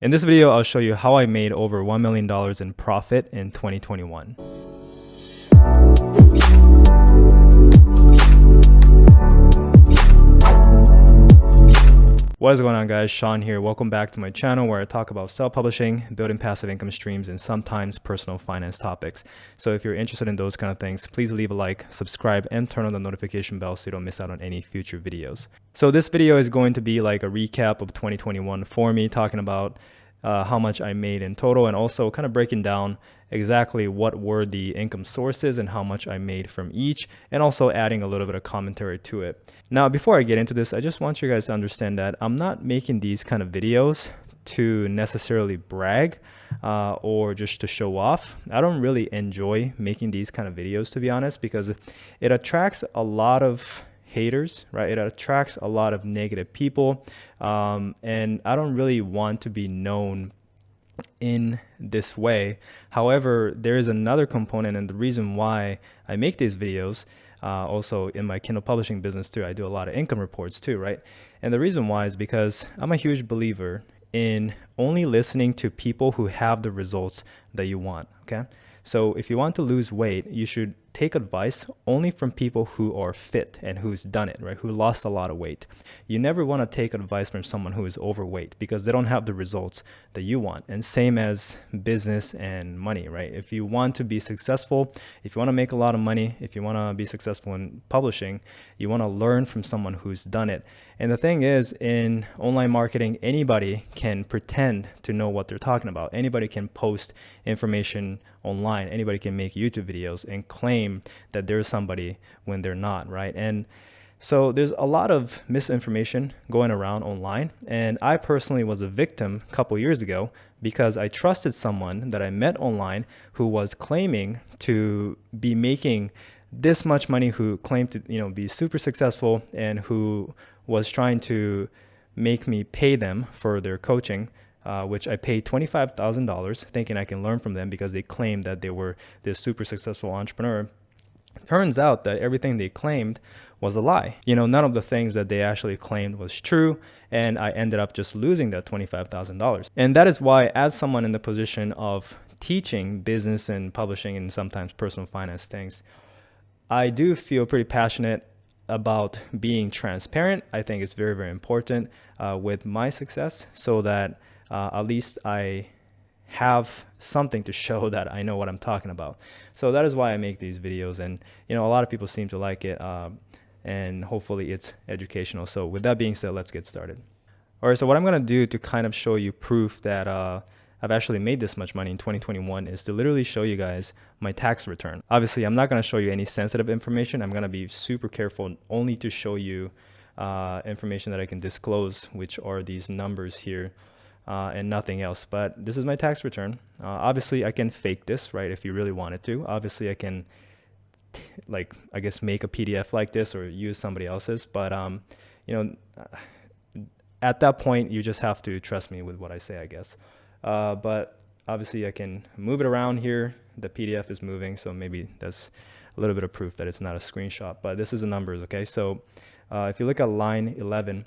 In this video, I'll show you how I made over $1 million in profit in 2021. What is going on, guys? Sean here. Welcome back to my channel where I talk about self-publishing, building passive income streams, and sometimes personal finance topics. So if you're interested in those kind of things, please leave a like, subscribe, and turn on the notification bell so you don't miss out on any future videos. So this video is going to be like a recap of 2021 for me, talking about how much I made in total, and also kind of breaking down exactly what were the income sources and how much I made from each, and also adding a little bit of commentary to it. Now, before I get into this, I just want you guys to understand that I'm not making these kind of videos to necessarily brag or just to show off. I don't really enjoy making these kind of videos, to be honest, because it attracts a lot of haters, right? It attracts a lot of negative people, and I don't really want to be known in this way. However, there is another component, and the reason why I make these videos, also in my Kindle publishing business too, I do a lot of income reports too, right? And the reason why is because I'm a huge believer in only listening to people who have the results that you want, okay? So if you want to lose weight, you should take advice only from people who are fit and who's done it, right? Who lost a lot of weight. You never want to take advice from someone who is overweight because they don't have the results that you want. And same as business and money, right? If you want to be successful, if you want to make a lot of money, if you want to be successful in publishing, you want to learn from someone who's done it. And the thing is, in online marketing, anybody can pretend to know what they're talking about. Anybody can post information online. Anybody can make YouTube videos and claim that there's somebody when they're not, right? And so there's a lot of misinformation going around online. And I personally was a victim a couple years ago because I trusted someone that I met online who was claiming to be making this much money, who claimed to, be super successful, and who was trying to make me pay them for their coaching, which I paid $25,000 thinking I can learn from them because they claimed that they were this super successful entrepreneur. Turns out that everything they claimed was a lie. None of the things that they actually claimed was true, and I ended up just losing that $25,000. And that is why, as someone in the position of teaching business and publishing and sometimes personal finance things, I do feel pretty passionate about being transparent. I think it's very, very important with my success, so that at least I have something to show that I know what I'm talking about. So that is why I make these videos, and a lot of people seem to like it, and hopefully it's educational. So with that being said, let's get started. All right, so what I'm gonna do to kind of show you proof that I've actually made this much money in 2021 is to literally show you guys my tax return. Obviously, I'm not gonna show you any sensitive information. I'm gonna be super careful only to show you information that I can disclose, which are these numbers here. And nothing else. But this is my tax return. Obviously, I can fake this, right, if you really wanted to. Obviously, I can, I guess, make a PDF like this or use somebody else's. But, at that point, you just have to trust me with what I say, I guess. But obviously, I can move it around here. The PDF is moving, so maybe that's a little bit of proof that it's not a screenshot. But this is the numbers, okay? So if you look at line 11,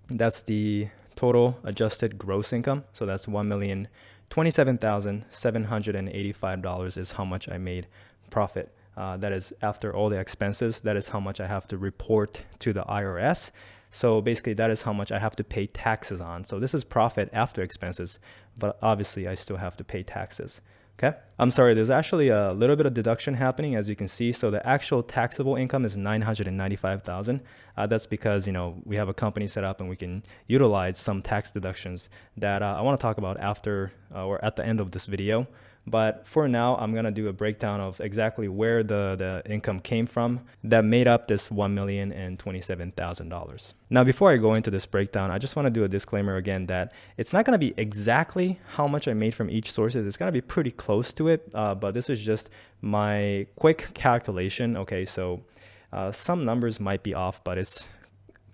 that's the total adjusted gross income. So that's $1,027,785 is how much I made profit. That is after all the expenses. That is how much I have to report to the IRS. So basically that is how much I have to pay taxes on. So this is profit after expenses, but obviously I still have to pay taxes. Okay. I'm sorry, there's actually a little bit of deduction happening, as you can see. So the actual taxable income is $995,000. That's because, we have a company set up and we can utilize some tax deductions that I want to talk about after or at the end of this video. But for now, I'm going to do a breakdown of exactly where the income came from that made up this $1,027,000. Now, before I go into this breakdown, I just want to do a disclaimer again that it's not going to be exactly how much I made from each source. It's going to be pretty close to it, but this is just my quick calculation. Okay, so some numbers might be off, but it's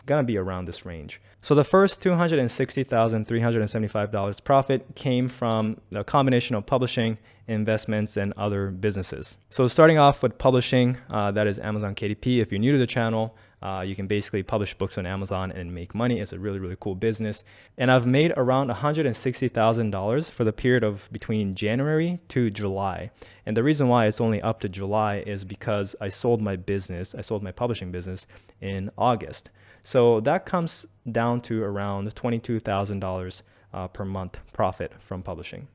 gonna be around this range. So the first $260,375 profit came from the combination of publishing, investments, and other businesses. So starting off with publishing, that is Amazon KDP. If you're new to the channel, You can basically publish books on Amazon and make money. It's a really, really cool business. And I've made around $160,000 for the period of between January to July. And the reason why it's only up to July is because I sold my publishing business in August. So that comes down to around $22,000 per month profit from publishing.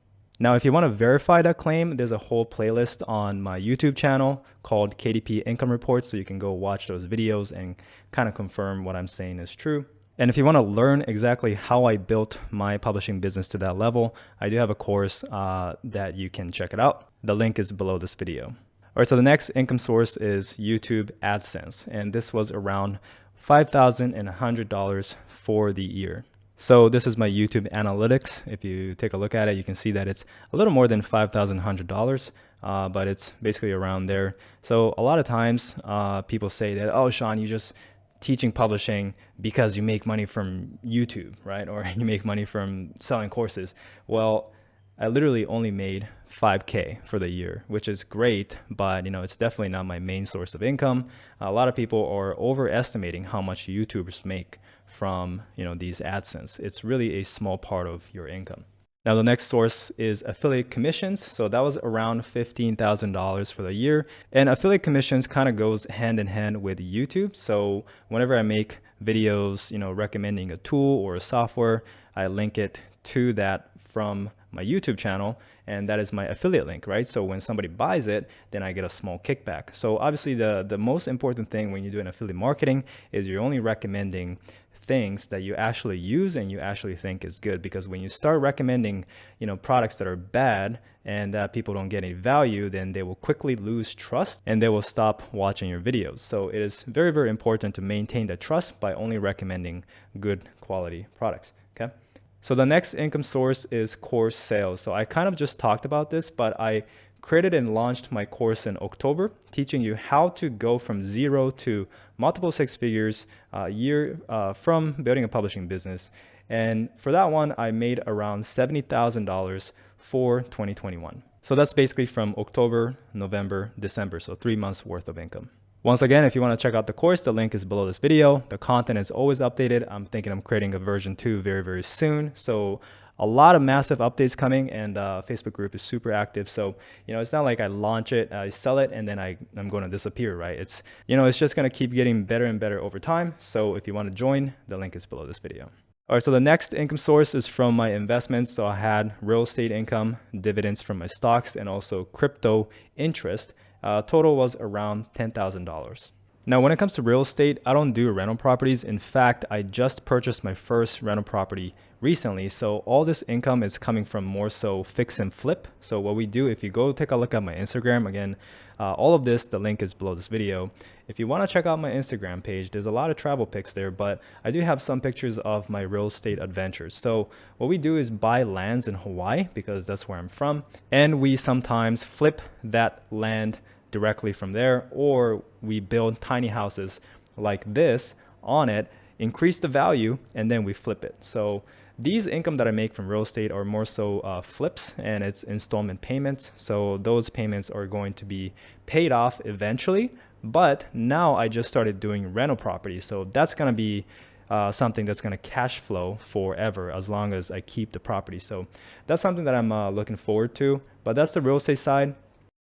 Now, if you want to verify that claim, there's a whole playlist on my YouTube channel called KDP Income Reports, so you can go watch those videos and kind of confirm what I'm saying is true. And if you want to learn exactly how I built my publishing business to that level, I do have a course that you can check it out. The link is below this video. All right, so the next income source is YouTube AdSense, and this was around $5,100 for the year. So this is my YouTube analytics. If you take a look at it, you can see that it's a little more than $5,100, but it's basically around there. So a lot of times people say that, oh, Sean, you just teaching publishing because you make money from YouTube, right? Or you make money from selling courses. Well, I literally only made $5K for the year, which is great, but it's definitely not my main source of income. A lot of people are overestimating how much YouTubers make from these AdSense. It's really a small part of your income. Now the next source is affiliate commissions. So that was around $15,000 for the year. And affiliate commissions kind of goes hand in hand with YouTube. So whenever I make videos, recommending a tool or a software, I link it to that from my YouTube channel, and that is my affiliate link, right? So when somebody buys it, then I get a small kickback. So obviously the most important thing when you do an affiliate marketing is you're only recommending things that you actually use and you actually think is good, because when you start recommending products that are bad and that people don't get any value, then they will quickly lose trust and they will stop watching your videos. So it is very, very important to maintain the trust by only recommending good quality products. Okay. So the next income source is course sales. So I kind of just talked about this, but I created and launched my course in October, teaching you how to go from zero to multiple six figures a year from building a publishing business. And for that one, I made around $70,000 for 2021. So that's basically from October, November, December. So 3 months worth of income. Once again, if you want to check out the course, the link is below this video. The content is always updated. I'm thinking I'm creating a version 2 very, very soon. So a lot of massive updates coming, and Facebook group is super active. So, it's not like I launch it, I sell it, and then I'm going to disappear, right? It's just going to keep getting better and better over time. So if you want to join, the link is below this video. All right, so the next income source is from my investments. So I had real estate income, dividends from my stocks, and also crypto interest. Total was around $10,000. Now, when it comes to real estate, I don't do rental properties. In fact, I just purchased my first rental property recently. So all this income is coming from more so fix and flip. So what we do, if you go take a look at my Instagram, again, all of this, the link is below this video. If you want to check out my Instagram page, there's a lot of travel pics there, but I do have some pictures of my real estate adventures. So what we do is buy lands in Hawaii, because that's where I'm from. And we sometimes flip that land directly from there, or we build tiny houses like this on it, increase the value, and then we flip it. So these income that I make from real estate are more so flips, and it's installment payments. So those payments are going to be paid off eventually, but now I just started doing rental properties. So that's going to be something that's going to cash flow forever as long as I keep the property. So that's something that I'm looking forward to, but that's the real estate side.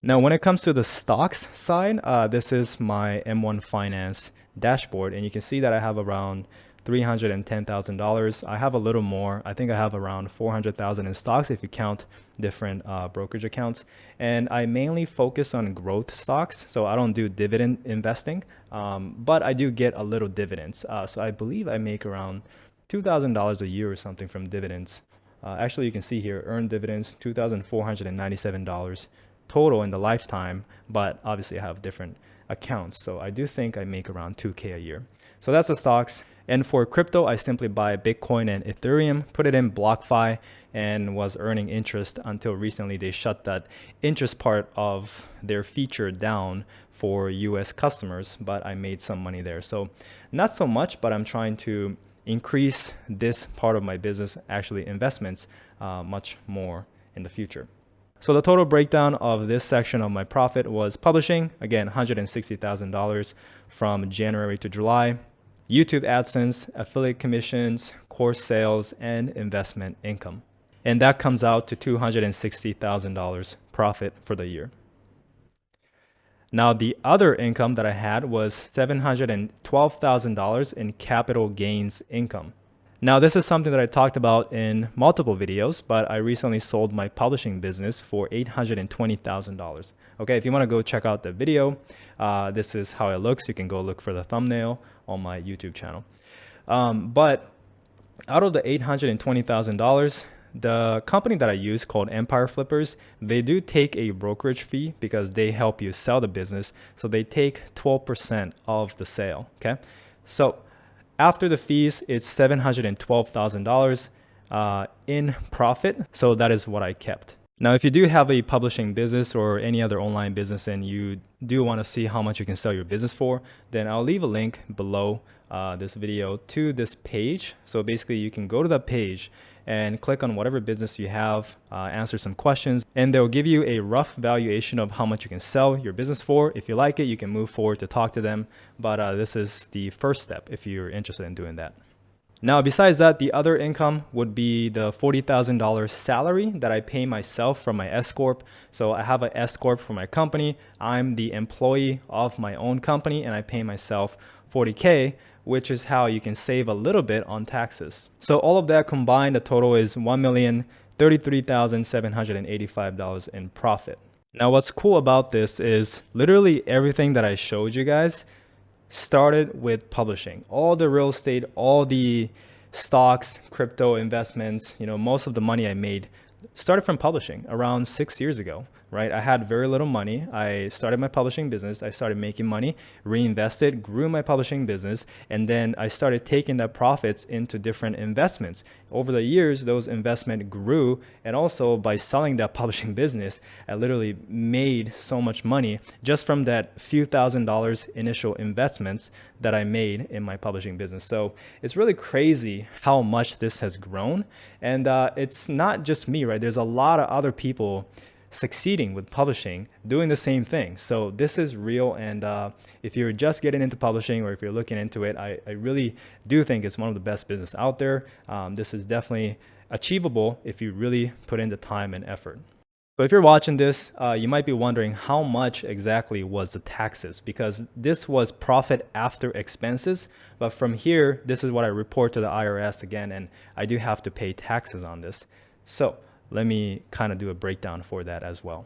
Now, when it comes to the stocks side, this is my M1 Finance dashboard, and you can see that I have around $310,000. I have a little more. I think I have around 400,000 in stocks if you count different brokerage accounts. And I mainly focus on growth stocks, so I don't do dividend investing, but I do get a little dividends. So I believe I make around $2,000 a year or something from dividends. Actually, you can see here, earned dividends, $2,497 total in the lifetime, but obviously I have different accounts. So I do think I make around 2K a year. So that's the stocks. And for crypto, I simply buy Bitcoin and Ethereum, put it in BlockFi, and was earning interest until recently they shut that interest part of their feature down for US customers, but I made some money there. So not so much, but I'm trying to increase this part of my business, actually investments, much more in the future. So the total breakdown of this section of my profit was publishing, again, $160,000 from January to July, YouTube AdSense, affiliate commissions, course sales, and investment income. And that comes out to $260,000 profit for the year. Now, the other income that I had was $712,000 in capital gains income. Now, this is something that I talked about in multiple videos, but I recently sold my publishing business for $820,000. Okay, if you want to go check out the video, this is how it looks. You can go look for the thumbnail on my YouTube channel. But out of the $820,000, the company that I use called Empire Flippers, they do take a brokerage fee because they help you sell the business. So they take 12% of the sale. Okay, so after the fees, it's $712,000 in profit. So that is what I kept. Now, if you do have a publishing business or any other online business and you do want to see how much you can sell your business for, then I'll leave a link below this video to this page. So basically you can go to that page and click on whatever business you have, answer some questions, and they'll give you a rough valuation of how much you can sell your business for. If you like it, you can move forward to talk to them. But this is the first step if you're interested in doing that. Now, besides that, the other income would be the $40,000 salary that I pay myself from my S Corp. So I have an S Corp for my company. I'm the employee of my own company and I pay myself $40K, which is how you can save a little bit on taxes. So all of that combined, the total is $1,033,785 in profit. Now, what's cool about this is literally everything that I showed you guys started with publishing. All the real estate, all the stocks, crypto investments, most of the money I made started from publishing around 6 years ago, right? I had very little money. I started my publishing business. I started making money, reinvested, grew my publishing business, and then I started taking that profits into different investments. Over the years, those investments grew, and also by selling that publishing business, I literally made so much money just from that few $1,000s initial investments that I made in my publishing business. So it's really crazy how much this has grown. And it's not just me, right? There's a lot of other people succeeding with publishing, doing the same thing. So this is real. And if you're just getting into publishing or if you're looking into it, I really do think it's one of the best business out there. This is definitely achievable if you really put in the time and effort. So if you're watching this, you might be wondering how much exactly was the taxes, because this was profit after expenses. But from here, this is what I report to the IRS again, and I do have to pay taxes on this. So let me kind of do a breakdown for that as well.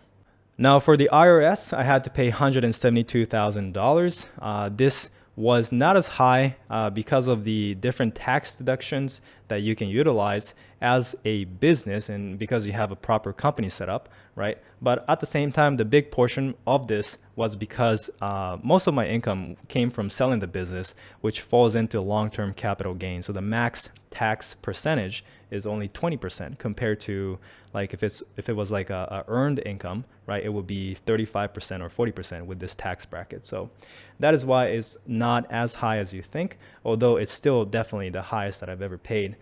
Now for the IRS, I had to pay $172,000. This was not as high because of the different tax deductions that you can utilize as a business and because you have a proper company set up, right? But at the same time, the big portion of this was because most of my income came from selling the business, which falls into long-term capital gain. So the max tax percentage is only 20% compared to like if it was like a earned income, right? It would be 35% or 40% with this tax bracket. So that is why it's not as high as you think, although it's still definitely the highest that I've ever paid.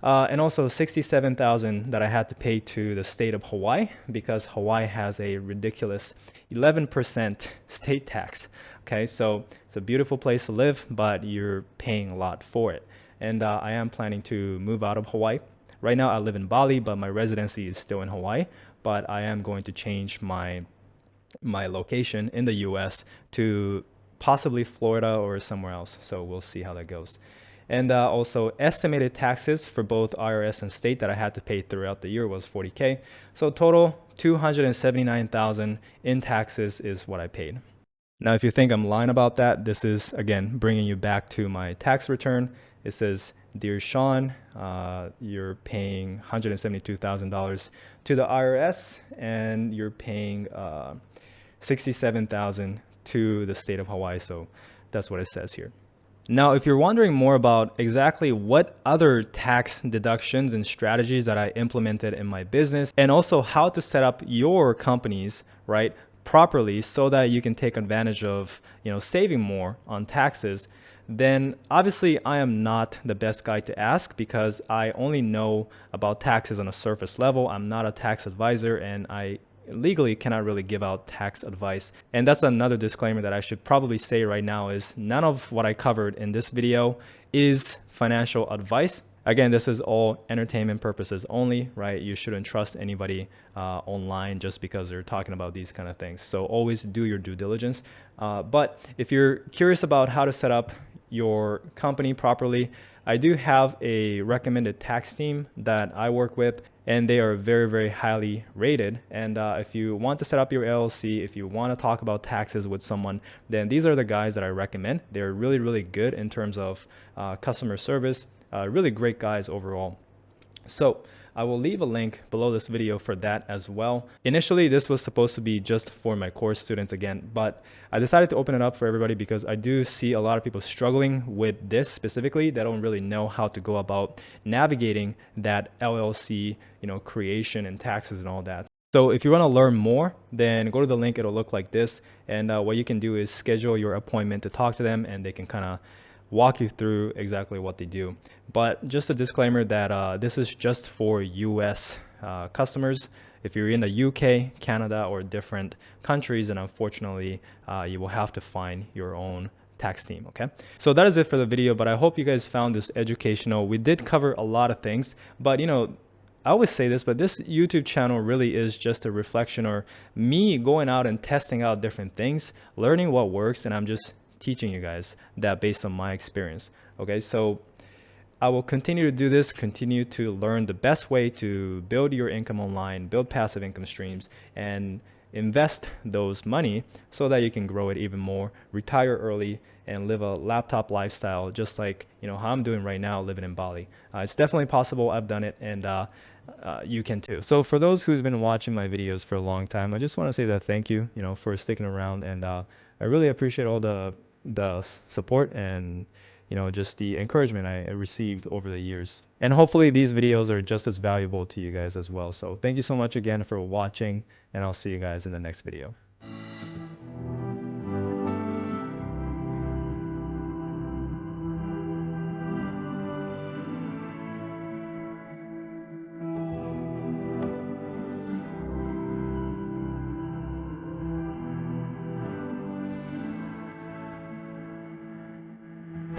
And also $67,000 that I had to pay to the state of Hawaii because Hawaii has a ridiculous 11% state tax. Okay, so it's a beautiful place to live, but you're paying a lot for it. And I am planning to move out of Hawaii. Right now I live in Bali, but my residency is still in Hawaii. But I am going to change my location in the US to possibly Florida or somewhere else. So we'll see how that goes. And also estimated taxes for both IRS and state that I had to pay throughout the year was $40K. So total $279,000 in taxes is what I paid. Now, if you think I'm lying about that, this is again bringing you back to my tax return. It says, "Dear Sean, you're paying $172,000 to the IRS, and you're paying $67,000 to the state of Hawaii." So that's what it says here. Now, if you're wondering more about exactly what other tax deductions and strategies that I implemented in my business, and also how to set up your companies, right, properly so that you can take advantage of, saving more on taxes, then obviously I am not the best guy to ask because I only know about taxes on a surface level. I'm not a tax advisor and I legally cannot really give out tax advice. And that's another disclaimer that I should probably say right now is none of what I covered in this video is financial advice. Again, this is all entertainment purposes only, right? You shouldn't trust anybody online just because they're talking about these kind of things. So always do your due diligence. But if you're curious about how to set up your company properly, I do have a recommended tax team that I work with, and they are very, very highly rated. And if you want to set up your LLC, if you want to talk about taxes with someone, then these are the guys that I recommend. They're really, really good in terms of customer service. Really great guys overall. So I will leave a link below this video for that as well. Initially, this was supposed to be just for my course students again, but I decided to open it up for everybody because I do see a lot of people struggling with this specifically. They don't really know how to go about navigating that LLC, creation and taxes and all that. So if you want to learn more, then go to the link. It'll look like this. And what you can do is schedule your appointment to talk to them, and they can kind of walk you through exactly what they do. But just a disclaimer that this is just for US customers. If you're in the UK, Canada, or different countries, then unfortunately you will have to find your own tax team. Okay, so that is it for the video, but I hope you guys found this educational. We did cover a lot of things, but I always say this, but this YouTube channel really is just a reflection or me going out and testing out different things, learning what works, and I'm just teaching you guys that based on my experience. Okay, so I will continue to do this, continue to learn the best way to build your income online, build passive income streams, and invest those money so that you can grow it even more, retire early, and live a laptop lifestyle just like how I'm doing right now, living in Bali. It's definitely possible. I've done it, and you can too. So for those who's been watching my videos for a long time, I just want to say that thank you, for sticking around, and I really appreciate all the support and just the encouragement I received over the years. And hopefully these videos are just as valuable to you guys as well. So thank you so much again for watching, and I'll see you guys in the next video.